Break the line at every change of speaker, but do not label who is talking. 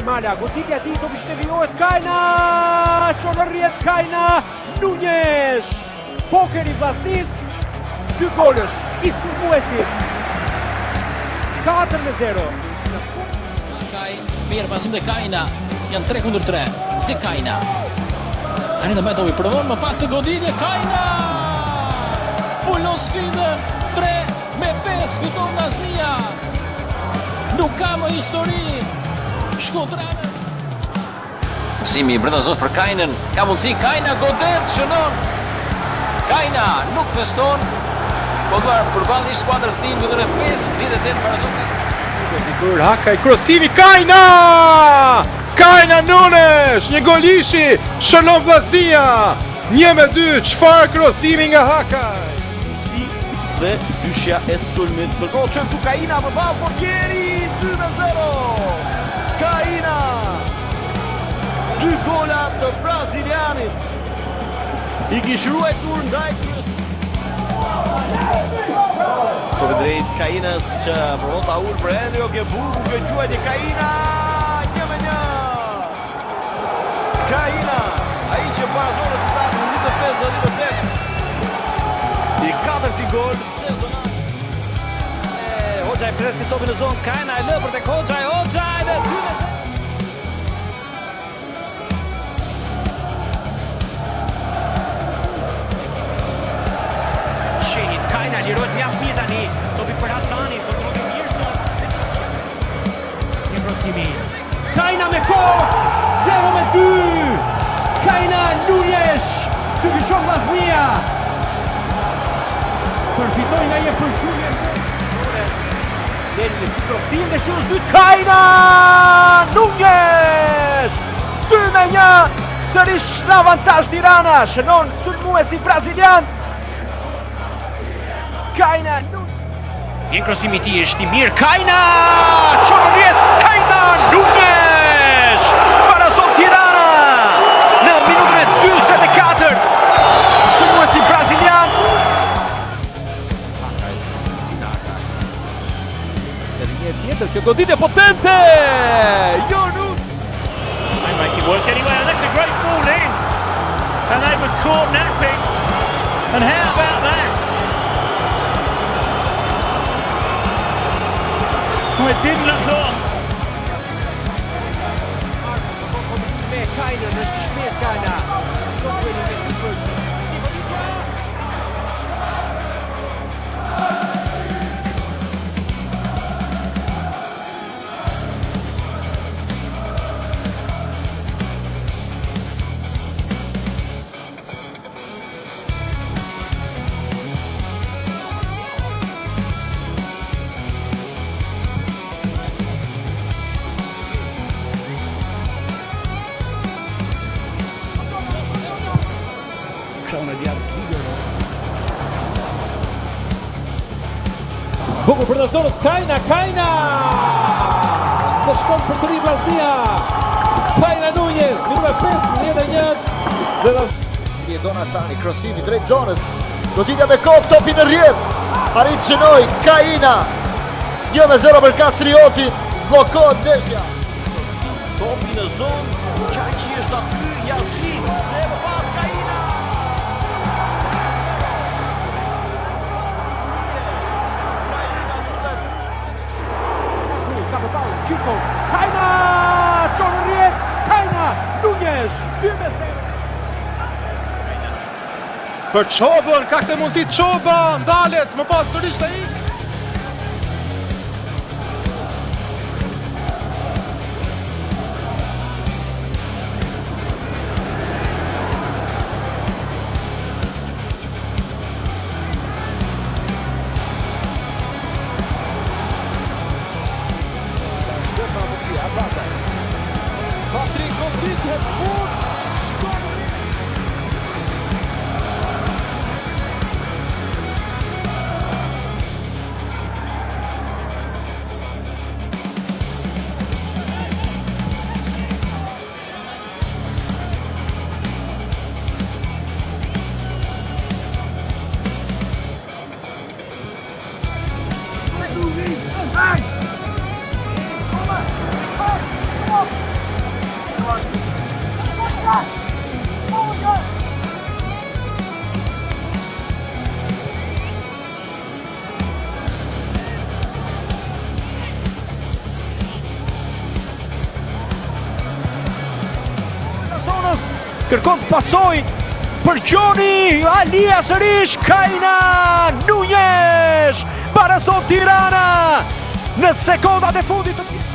Mala, goditja ti do ishte vijohet Kajna, qonë rrjet Kajna, Nunjesh, poker I Vllaznis, 2 golësh, I sulmuesit, 4-0.
Mirë pasim dhe Kajna, janë 3-3, dhe Kajna. Arina Majtovi provon, më pas të goditje, Kajna! Pullon sfidën, 3-5 fiton Vllaznia. Nuk ka më histori, Shkodranë. Simi I brenda zonë për Kajnën, ka mundësi, Kajna godet, shënon. Kajna nuk feston, po duar përballë një skuadrës tim në 5-18 para zonës.
Sigur Hakaj, krosimi Kajna! Kajna Nunesh, një gol ishi, shënon Vllaznia. 1-2, çfarë krosimi nga Hakaj.
Dhe dyshja e sulmit përkohë që ku Kajna përballë portieri 2-0. Kajna 2 gola të brazilianit I kishte ruajtur ndaj Për drejt Kajnës që provon ta ul për Endrio ke buku ke quajtje Kajna 1-1. Kajna ai që para zonës të tatë në 25-28 I 4 gol sezonal.
Hoxha I presi topin në zonë, Kajna e lë për tek Hoxha dhe 2-0.
Shehit, Kajna lirohet mjaft mirë tani, topi për Hasani, kontrolli mirë zonë. Një krosimi. Kajna me kohë, 0-2. Kajna Nunjesh, të kishon Vllaznia. Përfitoj nga një përqurje. Del në profil dhe shurës 2, Kajna Nunjesh! 2-1, sërish në avantazh Tirana, shënon sulmuesi brazilian. Kajna Nunjesh. Vjen krosimi I tij, është I mirë, Kajna! Qonë rrjet, Kajna Nunjesh! Parazon Tirana! Në minutën e 44, sulmuesi brazilian.
Tjetër, kjo goditje potente! Jonus!
They make it work anyway, and that's a great ball in! And they were caught napping. And how about that? Well, it didn't look on.
Kajna, në shmet Kajna.
Bukur për zonës Kajna dhe shkon përsëri Vllaznia. Kajna Nunjesh, minuta 51 dhe
Don Hasani, krosimi drejt zonës. Goditja me kokë, topi në rrjet. Arrit Xhenoi, Kajna. 1-0 për Kastriotin, zblokohet ndeshja. Topi në zonë, Qaqi është aty, Yalçin, dhe më pas Kajna.
Kajna, qonë rrjet, Kajna Nunjesh, 2-0.
Për Çobën, ka këtë mundësi Çoba, ndalet, më pas sërish të ikë.
Patrik goditje fort, shkon. Bang! Kom maar! kërkon të pasoj për Gjoni, Alia sërish, Kajna, Nunez, Barason Tirana, në sekondat e fundit të